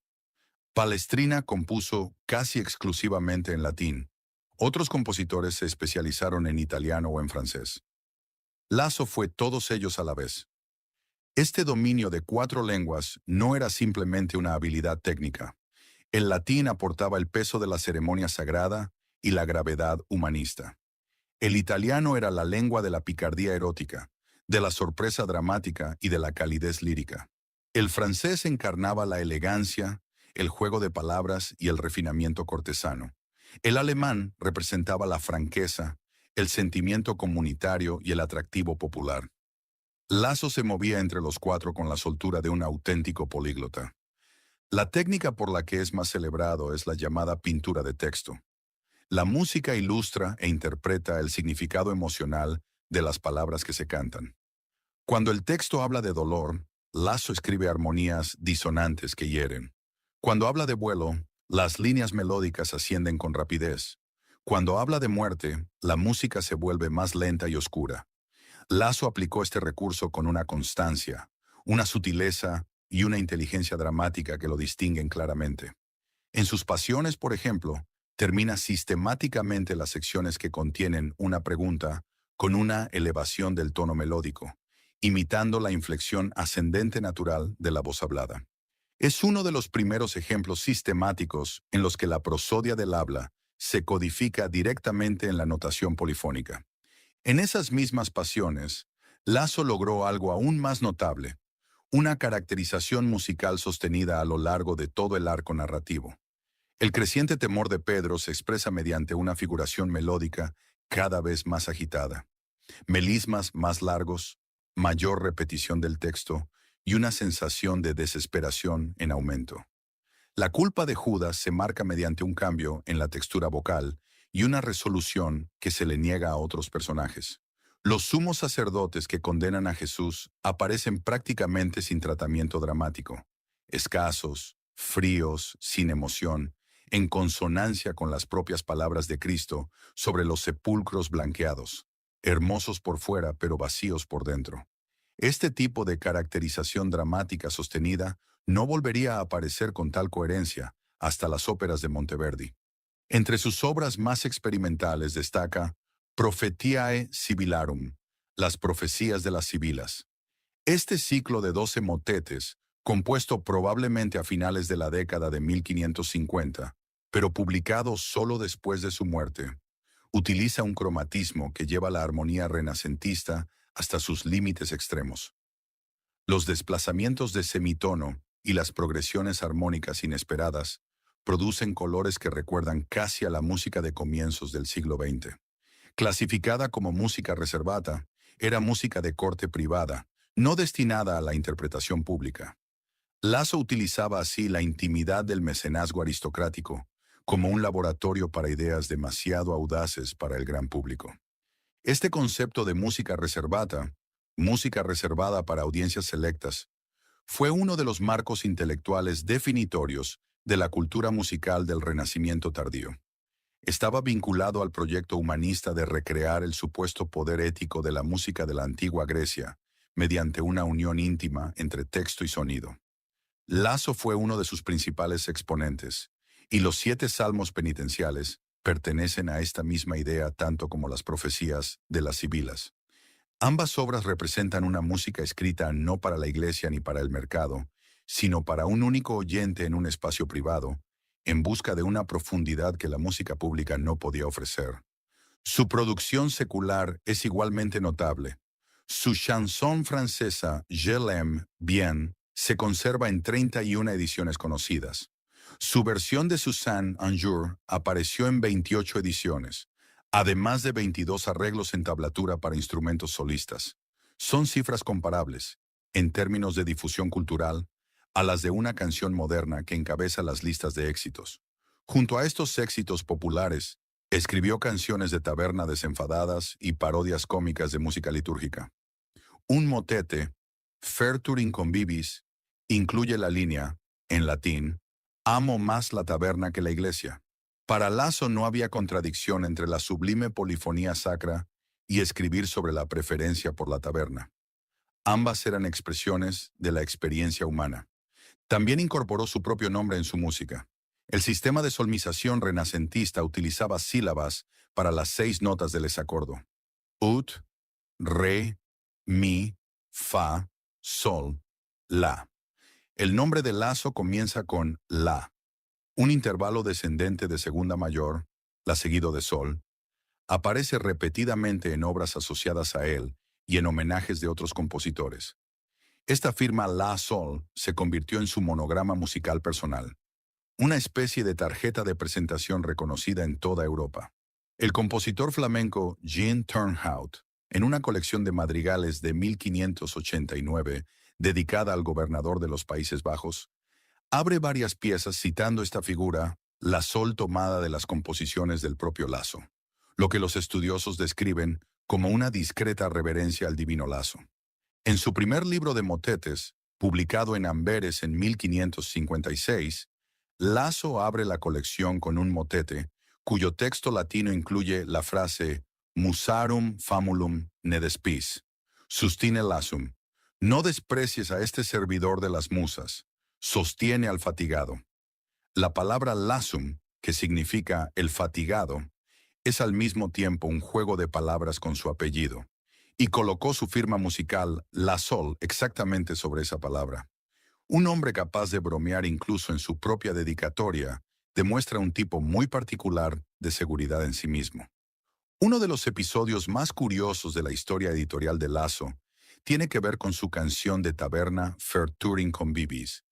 [SPEAKER 1] Palestrina compuso casi exclusivamente en latín. Otros compositores se especializaron en italiano o en francés. Lasso fue todos ellos a la vez. Este dominio de 4 lenguas no era simplemente una habilidad técnica. El latín aportaba el peso de la ceremonia sagrada y la gravedad humanista. El italiano era la lengua de la picardía erótica, de la sorpresa dramática y de la calidez lírica. El francés encarnaba la elegancia, el juego de palabras y el refinamiento cortesano. El alemán representaba la franqueza, el sentimiento comunitario y el atractivo popular. Lasso se movía entre los 4 con la soltura de un auténtico políglota. La técnica por la que es más celebrado es la llamada pintura de texto. La música ilustra e interpreta el significado emocional de las palabras que se cantan. Cuando el texto habla de dolor, Lasso escribe armonías disonantes que hieren. Cuando habla de vuelo, las líneas melódicas ascienden con rapidez. Cuando habla de muerte, la música se vuelve más lenta y oscura. Lasso aplicó este recurso con una constancia, una sutileza y una inteligencia dramática que lo distinguen claramente. En sus pasiones, por ejemplo, termina sistemáticamente las secciones que contienen una pregunta con una elevación del tono melódico, imitando la inflexión ascendente natural de la voz hablada. Es uno de los primeros ejemplos sistemáticos en los que la prosodia del habla se codifica directamente en la notación polifónica. En esas mismas pasiones, Lasso logró algo aún más notable, una caracterización musical sostenida a lo largo de todo el arco narrativo. El creciente temor de Pedro se expresa mediante una figuración melódica cada vez más agitada, melismas más largos, mayor repetición del texto y una sensación de desesperación en aumento. La culpa de Judas se marca mediante un cambio en la textura vocal y una resolución que se le niega a otros personajes. Los sumos sacerdotes que condenan a Jesús aparecen prácticamente sin tratamiento dramático, escasos, fríos, sin emoción, en consonancia con las propias palabras de Cristo sobre los sepulcros blanqueados, hermosos por fuera pero vacíos por dentro. Este tipo de caracterización dramática sostenida no volvería a aparecer con tal coherencia hasta las óperas de Monteverdi. Entre sus obras más experimentales destaca Prophetiae Sibilarum, las profecías de las sibilas. Este ciclo de 12 motetes, compuesto probablemente a finales de la década de 1550, pero publicado solo después de su muerte, utiliza un cromatismo que lleva la armonía renacentista hasta sus límites extremos. Los desplazamientos de semitono y las progresiones armónicas inesperadas producen colores que recuerdan casi a la música de comienzos del siglo XX. Clasificada como música reservata, era música de corte privada, no destinada a la interpretación pública. Lasso utilizaba así la intimidad del mecenazgo aristocrático como un laboratorio para ideas demasiado audaces para el gran público. Este concepto de música reservada para audiencias selectas, fue uno de los marcos intelectuales definitorios de la cultura musical del Renacimiento tardío. Estaba vinculado al proyecto humanista de recrear el supuesto poder ético de la música de la antigua Grecia, mediante una unión íntima entre texto y sonido. Lasso fue uno de sus principales exponentes, y los 7 salmos penitenciales pertenecen a esta misma idea tanto como las profecías de las sibilas. Ambas obras representan una música escrita no para la iglesia ni para el mercado, sino para un único oyente en un espacio privado, en busca de una profundidad que la música pública no podía ofrecer. Su producción secular es igualmente notable. Su chanson francesa Je l'aime bien se conserva en 31 ediciones conocidas. Su versión de Suzanne un jour apareció en 28 ediciones, además de 22 arreglos en tablatura para instrumentos solistas. Son cifras comparables, en términos de difusión cultural, a las de una canción moderna que encabeza las listas de éxitos. Junto a estos éxitos populares, escribió canciones de taberna desenfadadas y parodias cómicas de música litúrgica. Un motete, Fertur in convivis, incluye la línea, en latín, amo más la taberna que la iglesia. Para Lasso no había contradicción entre la sublime polifonía sacra y escribir sobre la preferencia por la taberna. Ambas eran expresiones de la experiencia humana. También incorporó su propio nombre en su música. El sistema de solmización renacentista utilizaba sílabas para las 6 notas del desacordo. Ut, re, mi, fa, sol, la. El nombre de Lasso comienza con la, un intervalo descendente de segunda mayor, la seguido de sol. Aparece repetidamente en obras asociadas a él y en homenajes de otros compositores. Esta firma La Sol se convirtió en su monograma musical personal, una especie de tarjeta de presentación reconocida en toda Europa. El compositor flamenco Jean Turnhout, en una colección de madrigales de 1589, dedicada al gobernador de los Países Bajos, abre varias piezas citando esta figura, la sol tomada de las composiciones del propio Lasso, lo que los estudiosos describen como una discreta reverencia al divino Lasso. En su primer libro de motetes, publicado en Amberes en 1556, Lasso abre la colección con un motete, cuyo texto latino incluye la frase Musarum famulum ne despis, sustine Lassum, no desprecies a este servidor de las musas, sostiene al fatigado. La palabra Lassum, que significa el fatigado, es al mismo tiempo un juego de palabras con su apellido, y colocó su firma musical La Sol exactamente sobre esa palabra. Un hombre capaz de bromear incluso en su propia dedicatoria demuestra un tipo muy particular de seguridad en sí mismo. Uno de los episodios más curiosos de la historia editorial de Lasso tiene que ver con su canción de taberna Fair Touring Convivis,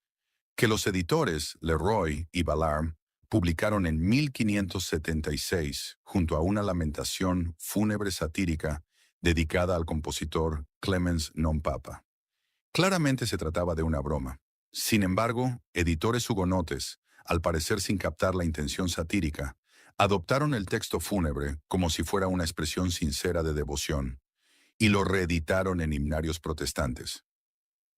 [SPEAKER 1] que los editores Leroy y Ballard publicaron en 1576 junto a una lamentación fúnebre satírica dedicada al compositor Clemens non Papa. Claramente se trataba de una broma. Sin embargo, editores hugonotes, al parecer sin captar la intención satírica, adoptaron el texto fúnebre como si fuera una expresión sincera de devoción y lo reeditaron en himnarios protestantes.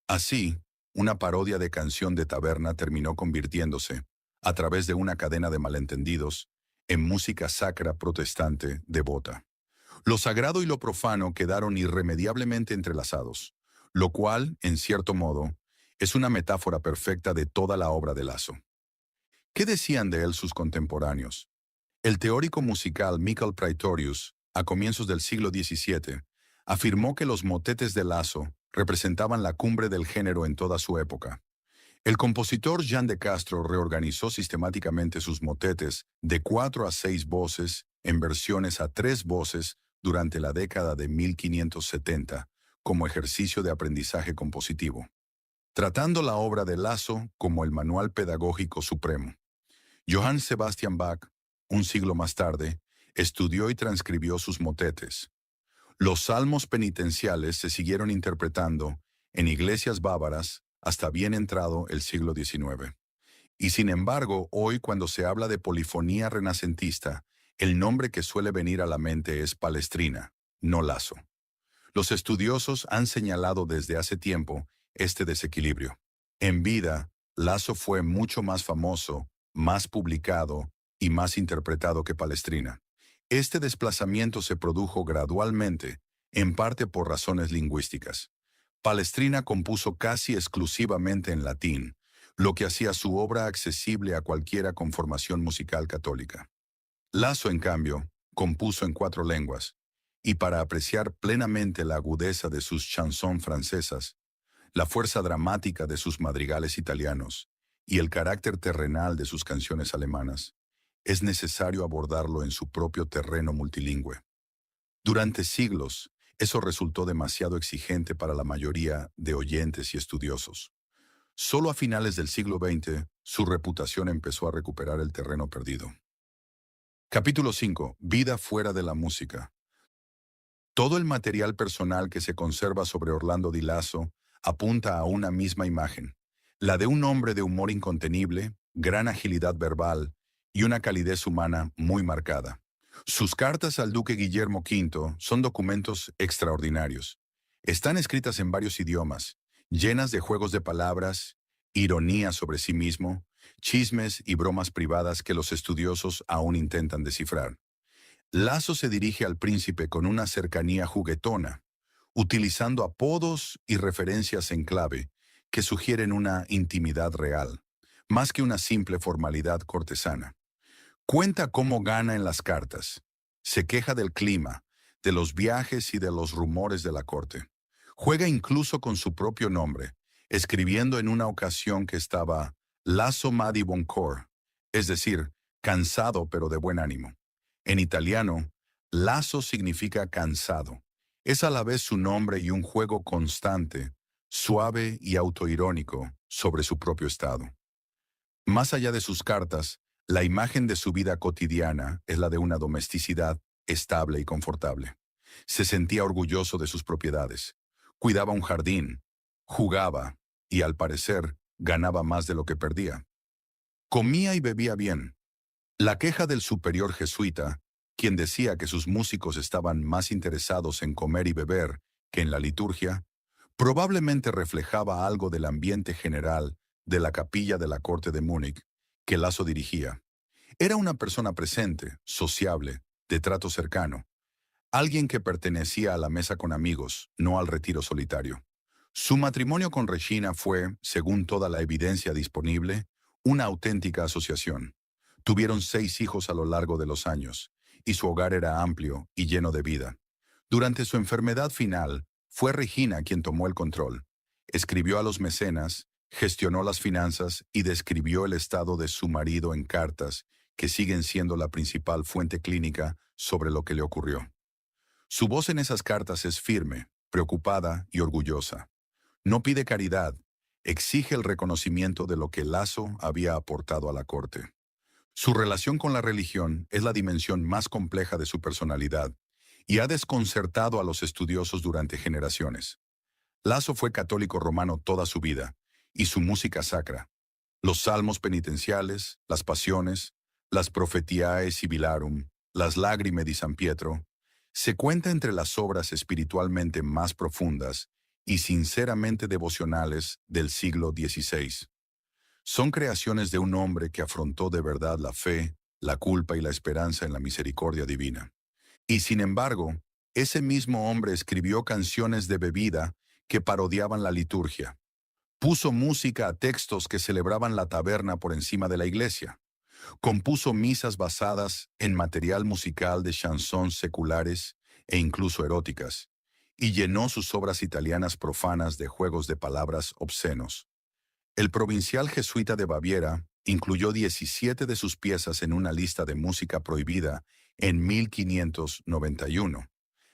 [SPEAKER 1] Así, una parodia de canción de taberna terminó convirtiéndose, a través de una cadena de malentendidos, en música sacra protestante devota. Lo sagrado y lo profano quedaron irremediablemente entrelazados, lo cual, en cierto modo, es una metáfora perfecta de toda la obra de Lasso. ¿Qué decían de él sus contemporáneos? El teórico musical Michael Praetorius, a comienzos del siglo XVII, afirmó que los motetes de Lasso representaban la cumbre del género en toda su época. El compositor Jean de Castro reorganizó sistemáticamente sus motetes de 4 a 6 voces en versiones a 3 voces durante la década de 1570, como ejercicio de aprendizaje compositivo, tratando la obra de Lasso como el manual pedagógico supremo. Johann Sebastian Bach, un siglo más tarde, estudió y transcribió sus motetes. Los salmos penitenciales se siguieron interpretando en iglesias bávaras hasta bien entrado el siglo XIX. Y sin embargo, hoy cuando se habla de polifonía renacentista, el nombre que suele venir a la mente es Palestrina, no Lasso. Los estudiosos han señalado desde hace tiempo este desequilibrio. En vida, Lasso fue mucho más famoso, más publicado y más interpretado que Palestrina. Este desplazamiento se produjo gradualmente, en parte por razones lingüísticas. Palestrina compuso casi exclusivamente en latín, lo que hacía su obra accesible a cualquiera con formación musical católica. Lasso, en cambio, compuso en 4 lenguas, y para apreciar plenamente la agudeza de sus chansons francesas, la fuerza dramática de sus madrigales italianos y el carácter terrenal de sus canciones alemanas, es necesario abordarlo en su propio terreno multilingüe. Durante siglos, eso resultó demasiado exigente para la mayoría de oyentes y estudiosos. Solo a finales del siglo XX, su reputación empezó a recuperar el terreno perdido. Capítulo 5. Vida fuera de la música. Todo el material personal que se conserva sobre Orlando Di Lasso apunta a una misma imagen, la de un hombre de humor incontenible, gran agilidad verbal y una calidez humana muy marcada. Sus cartas al duque Guillermo V son documentos extraordinarios. Están escritas en varios idiomas, llenas de juegos de palabras, ironía sobre sí mismo, chismes y bromas privadas que los estudiosos aún intentan descifrar. Lasso se dirige al príncipe con una cercanía juguetona, utilizando apodos y referencias en clave que sugieren una intimidad real, más que una simple formalidad cortesana. Cuenta cómo gana en las cartas. Se queja del clima, de los viajes y de los rumores de la corte. Juega incluso con su propio nombre, escribiendo en una ocasión que estaba Lasso ma di buon cor, es decir, cansado pero de buen ánimo. En italiano, Lasso significa cansado. Es a la vez su nombre y un juego constante, suave y autoirónico sobre su propio estado. Más allá de sus cartas, la imagen de su vida cotidiana es la de una domesticidad estable y confortable. Se sentía orgulloso de sus propiedades, cuidaba un jardín, jugaba y, al parecer, ganaba más de lo que perdía. Comía y bebía bien. La queja del superior jesuita, quien decía que sus músicos estaban más interesados en comer y beber que en la liturgia, probablemente reflejaba algo del ambiente general de la capilla de la corte de Múnich que Lasso dirigía. Era una persona presente, sociable, de trato cercano, alguien que pertenecía a la mesa con amigos, no al retiro solitario. Su matrimonio con Regina fue, según toda la evidencia disponible, una auténtica asociación. Tuvieron 6 hijos a lo largo de los años, y su hogar era amplio y lleno de vida. Durante su enfermedad final, fue Regina quien tomó el control. Escribió a los mecenas, gestionó las finanzas y describió el estado de su marido en cartas, que siguen siendo la principal fuente clínica sobre lo que le ocurrió. Su voz en esas cartas es firme, preocupada y orgullosa. No pide caridad, exige el reconocimiento de lo que Lasso había aportado a la corte. Su relación con la religión es la dimensión más compleja de su personalidad y ha desconcertado a los estudiosos durante generaciones. Lasso fue católico romano toda su vida, y su música sacra, los salmos penitenciales, las pasiones, las profetiae sibilarum, las lagrime di San Pietro, se cuenta entre las obras espiritualmente más profundas y sinceramente devocionales del siglo XVI. Son creaciones de un hombre que afrontó de verdad la fe, la culpa y la esperanza en la misericordia divina. Y sin embargo, ese mismo hombre escribió canciones de bebida que parodiaban la liturgia. Puso música a textos que celebraban la taberna por encima de la iglesia. Compuso misas basadas en material musical de chansons seculares e incluso eróticas, y llenó sus obras italianas profanas de juegos de palabras obscenos. El provincial jesuita de Baviera incluyó 17 de sus piezas en una lista de música prohibida en 1591.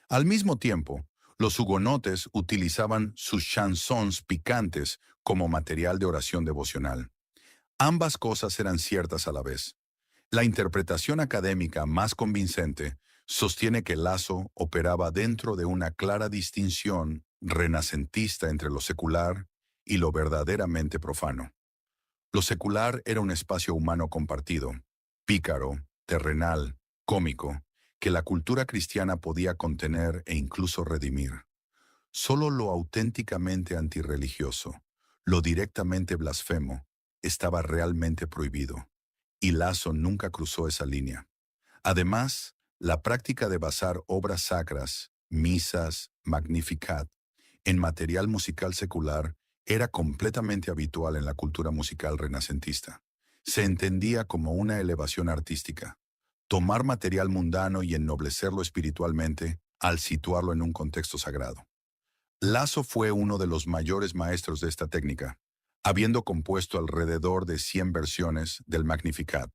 [SPEAKER 1] Al mismo tiempo, los hugonotes utilizaban sus chansons picantes como material de oración devocional. Ambas cosas eran ciertas a la vez. La interpretación académica más convincente sostiene que Lasso operaba dentro de una clara distinción renacentista entre lo secular y lo verdaderamente profano. Lo secular era un espacio humano compartido, pícaro, terrenal, cómico, que la cultura cristiana podía contener e incluso redimir. Solo lo auténticamente antirreligioso, lo directamente blasfemo, estaba realmente prohibido, y Lasso nunca cruzó esa línea. Además, la práctica de basar obras sacras, misas, Magnificat, en material musical secular era completamente habitual en la cultura musical renacentista. Se entendía como una elevación artística, tomar material mundano y ennoblecerlo espiritualmente al situarlo en un contexto sagrado. Lasso fue uno de los mayores maestros de esta técnica, habiendo compuesto alrededor de 100 versiones del Magnificat,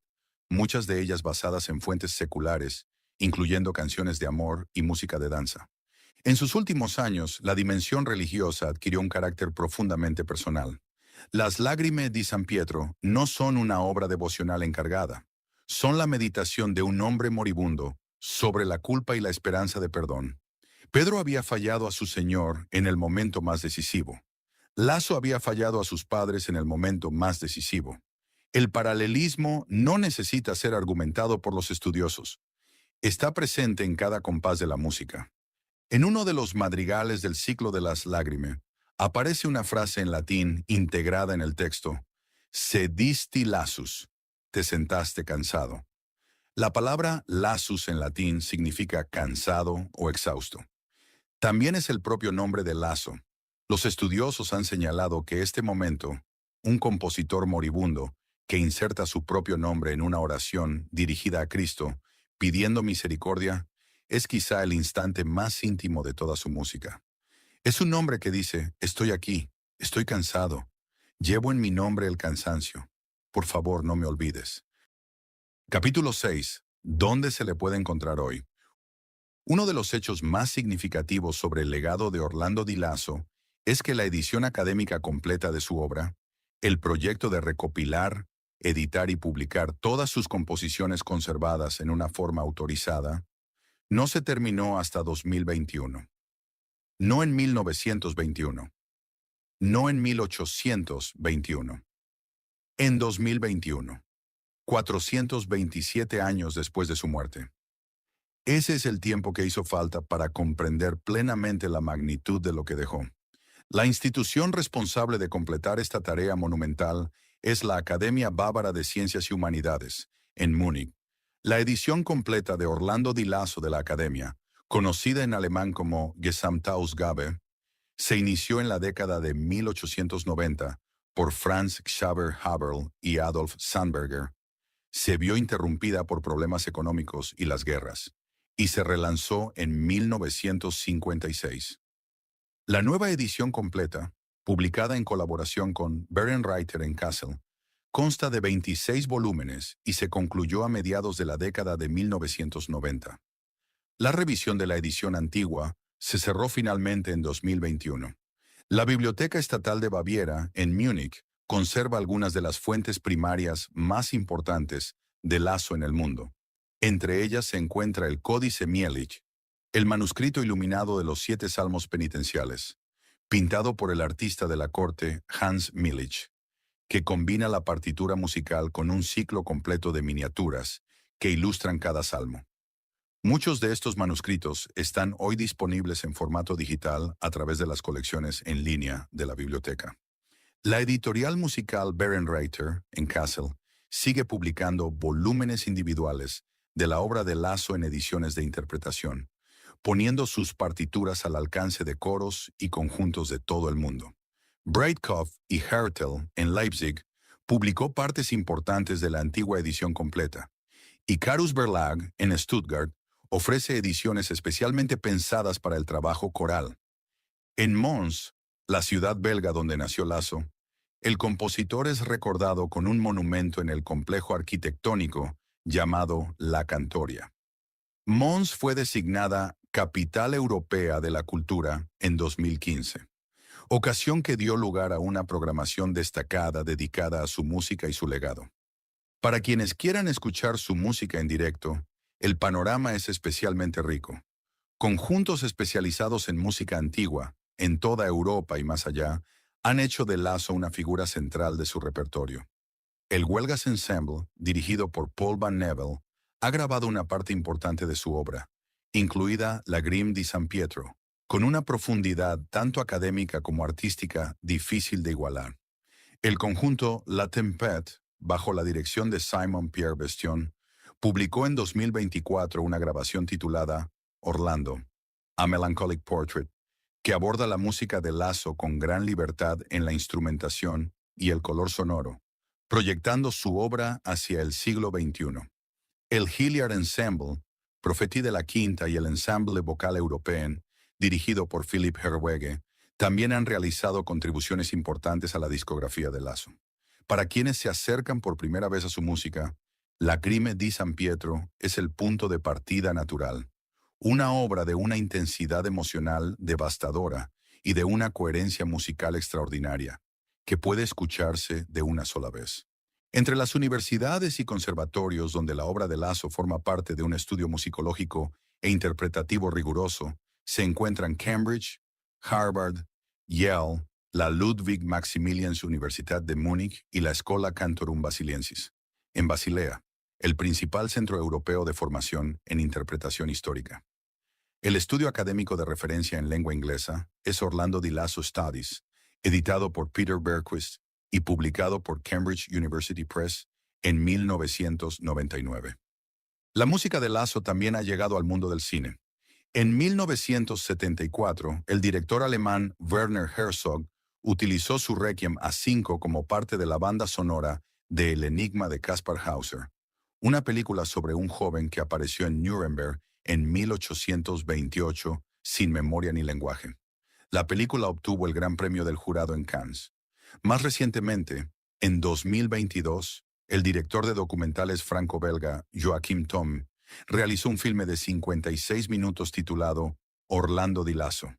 [SPEAKER 1] muchas de ellas basadas en fuentes seculares, incluyendo canciones de amor y música de danza. En sus últimos años, la dimensión religiosa adquirió un carácter profundamente personal. Las Lagrime di San Pietro no son una obra devocional encargada, son la meditación de un hombre moribundo sobre la culpa y la esperanza de perdón. Pedro había fallado a su Señor en el momento más decisivo. Lasso había fallado a sus padres en el momento más decisivo. El paralelismo no necesita ser argumentado por los estudiosos. Está presente en cada compás de la música. En uno de los madrigales del ciclo de las Lagrime, aparece una frase en latín integrada en el texto: sedisti lassus, te sentaste cansado. La palabra lassus en latín significa cansado o exhausto. También es el propio nombre de Lasso. Los estudiosos han señalado que este momento, un compositor moribundo que inserta su propio nombre en una oración dirigida a Cristo, pidiendo misericordia, es quizá el instante más íntimo de toda su música. Es un hombre que dice: estoy aquí, estoy cansado, llevo en mi nombre el cansancio. Por favor, no me olvides. Capítulo 6. ¿Dónde se le puede encontrar hoy? Uno de los hechos más significativos sobre el legado de Orlando Di Lasso es que la edición académica completa de su obra, el proyecto de recopilar, editar y publicar todas sus composiciones conservadas en una forma autorizada, no se terminó hasta 2021. No en 1921. No en 1821. En 2021. 427 años después de su muerte. Ese es el tiempo que hizo falta para comprender plenamente la magnitud de lo que dejó. La institución responsable de completar esta tarea monumental es la Academia Bávara de Ciencias y Humanidades, en Múnich. La edición completa de Orlando Di Lasso de la Academia, conocida en alemán como Gesamtausgabe, se inició en la década de 1890 por Franz Xaver Haberl y Adolf Sandberger. Se vio interrumpida por problemas económicos y las guerras, y se relanzó en 1956. La nueva edición completa, publicada en colaboración con Berenreiter en Kassel, consta de 26 volúmenes y se concluyó a mediados de la década de 1990. La revisión de la edición antigua se cerró finalmente en 2021. La Biblioteca Estatal de Baviera, en Múnich, conserva algunas de las fuentes primarias más importantes de Lasso en el mundo. Entre ellas se encuentra el Códice Mielich, el manuscrito iluminado de los 7 salmos penitenciales, pintado por el artista de la corte Hans Mielich, que combina la partitura musical con un ciclo completo de miniaturas que ilustran cada salmo. Muchos de estos manuscritos están hoy disponibles en formato digital a través de las colecciones en línea de la biblioteca. La editorial musical Berenreiter, en Kassel, sigue publicando volúmenes individuales de la obra de Lasso en ediciones de interpretación, poniendo sus partituras al alcance de coros y conjuntos de todo el mundo. Breitkopf y Hertel, en Leipzig, publicó partes importantes de la antigua edición completa, y Carus Verlag, en Stuttgart, ofrece ediciones especialmente pensadas para el trabajo coral. En Mons, la ciudad belga donde nació Lasso, el compositor es recordado con un monumento en el complejo arquitectónico llamado La Cantoria. Mons fue designada Capital Europea de la Cultura en 2015, ocasión que dio lugar a una programación destacada dedicada a su música y su legado. Para quienes quieran escuchar su música en directo, el panorama es especialmente rico. Conjuntos especializados en música antigua, en toda Europa y más allá, han hecho de Lasso una figura central de su repertorio. El Huelgas Ensemble, dirigido por Paul Van Nevel, ha grabado una parte importante de su obra, incluida la Grimm di San Pietro, con una profundidad tanto académica como artística difícil de igualar. El conjunto La Tempête, bajo la dirección de Simon-Pierre Bestion, publicó en 2024 una grabación titulada Orlando, A Melancholic Portrait, que aborda la música de Lasso con gran libertad en la instrumentación y el color sonoro, proyectando su obra hacia el siglo XXI. El Hilliard Ensemble, Profeti de la Quinta y el Ensemble Vocal Européen, dirigido por Philipp Herwege, también han realizado contribuciones importantes a la discografía de Lasso. Para quienes se acercan por primera vez a su música, la Grimm di San Pietro es el punto de partida natural, una obra de una intensidad emocional devastadora y de una coherencia musical extraordinaria, que puede escucharse de una sola vez. Entre las universidades y conservatorios donde la obra de Lasso forma parte de un estudio musicológico e interpretativo riguroso, se encuentran Cambridge, Harvard, Yale, la Ludwig Maximilians Universität de Múnich y la Schola Cantorum Basiliensis, en Basilea, el principal centro europeo de formación en interpretación histórica. El estudio académico de referencia en lengua inglesa es Orlando di Lasso Studies, editado por Peter Bergquist y publicado por Cambridge University Press en 1999. La música de Lasso también ha llegado al mundo del cine. En 1974, el director alemán Werner Herzog utilizó su Requiem a 5 como parte de la banda sonora de El Enigma de Caspar Hauser, una película sobre un joven que apareció en Nuremberg en 1828 sin memoria ni lenguaje. La película obtuvo el Gran Premio del Jurado en Cannes. Más recientemente, en 2022, el director de documentales franco-belga Joachim Thom realizó un filme de 56 minutos titulado Orlando di Lasso,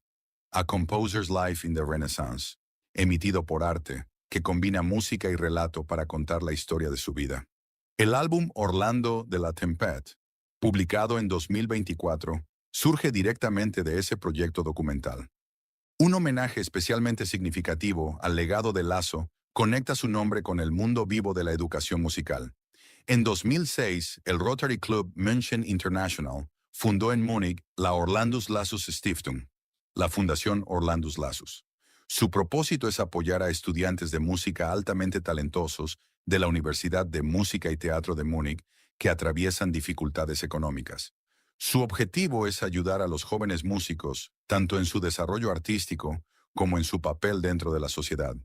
[SPEAKER 1] A Composer's Life in the Renaissance, emitido por Arte, que combina música y relato para contar la historia de su vida. El álbum Orlando de la Tempête, publicado en 2024, surge directamente de ese proyecto documental. Un homenaje especialmente significativo al legado de Lasso conecta su nombre con el mundo vivo de la educación musical. En 2006, el Rotary Club München International fundó en Múnich la Orlandus Lassus Stiftung, la Fundación Orlandus Lassus. Su propósito es apoyar a estudiantes de música altamente talentosos de la Universidad de Música y Teatro de Múnich que atraviesan dificultades económicas. Su objetivo es ayudar a los jóvenes músicos, tanto en su desarrollo artístico como en su papel dentro de la sociedad.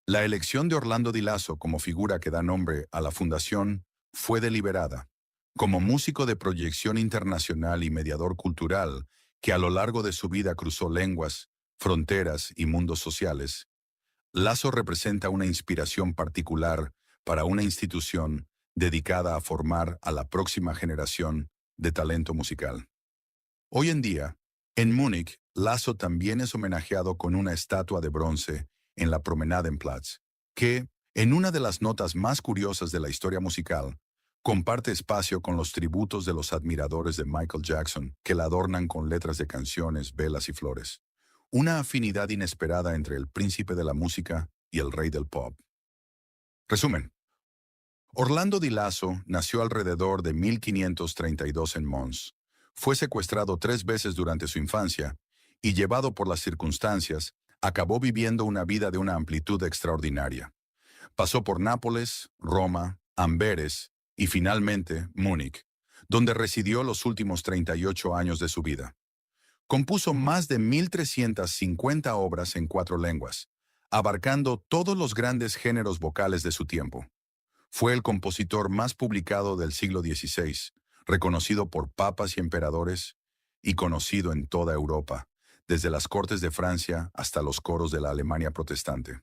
[SPEAKER 1] La elección de Orlando di Lasso como figura que da nombre a la fundación fue deliberada. Como músico de proyección internacional y mediador cultural, que a lo largo de su vida cruzó lenguas, fronteras y mundos sociales, Lasso representa una inspiración particular para una institución dedicada a formar a la próxima generación de talento musical. Hoy en día, en Múnich, Lasso también es homenajeado con una estatua de bronce en la Promenadenplatz, que, en una de las notas más curiosas de la historia musical, comparte espacio con los tributos de los admiradores de Michael Jackson que la adornan con letras de canciones, velas y flores. Una afinidad inesperada entre el príncipe de la música y el rey del pop. Resumen. Orlando Di Lasso nació alrededor de 1532 en Mons. Fue secuestrado 3 veces durante su infancia y, llevado por las circunstancias, acabó viviendo una vida de una amplitud extraordinaria. Pasó por Nápoles, Roma, Amberes y finalmente Múnich, donde residió los últimos 38 años de su vida. Compuso más de 1.350 obras en 4 lenguas, abarcando todos los grandes géneros vocales de su tiempo. Fue el compositor más publicado del siglo XVI, reconocido por papas y emperadores, y conocido en toda Europa, desde las cortes de Francia hasta los coros de la Alemania protestante.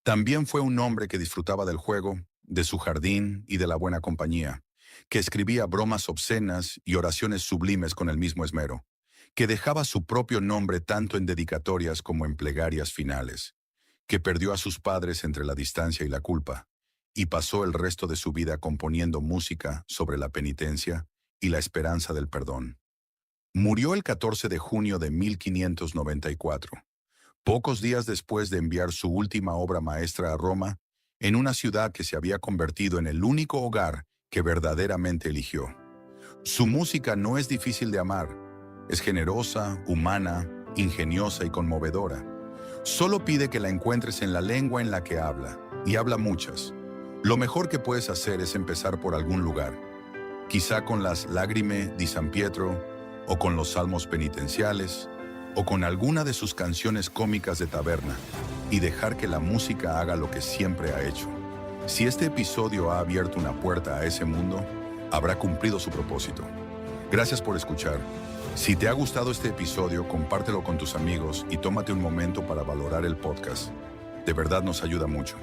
[SPEAKER 1] También fue un hombre que disfrutaba del juego, de su jardín y de la buena compañía, que escribía bromas obscenas y oraciones sublimes con el mismo esmero, que dejaba su propio nombre tanto en dedicatorias como en plegarias finales, que perdió a sus padres entre la distancia y la culpa, y pasó el resto de su vida componiendo música sobre la penitencia y la esperanza del perdón. Murió el 14 de junio de 1594, pocos días después de enviar su última obra maestra a Roma, en una ciudad que se había convertido en el único hogar que verdaderamente eligió. Su música no es difícil de amar. Es generosa, humana, ingeniosa y conmovedora. Solo pide que la encuentres en la lengua en la que habla, y habla muchas. Lo mejor que puedes hacer es empezar por algún lugar, quizá con las Lagrime di San Pietro, o con los salmos penitenciales, o con alguna de sus canciones cómicas de taberna, y dejar que la música haga lo que siempre ha hecho. Si este episodio ha abierto una puerta a ese mundo, habrá cumplido su propósito. Gracias por escuchar. Si te ha gustado este episodio, compártelo con tus amigos y tómate un momento para valorar el podcast. De verdad nos ayuda mucho.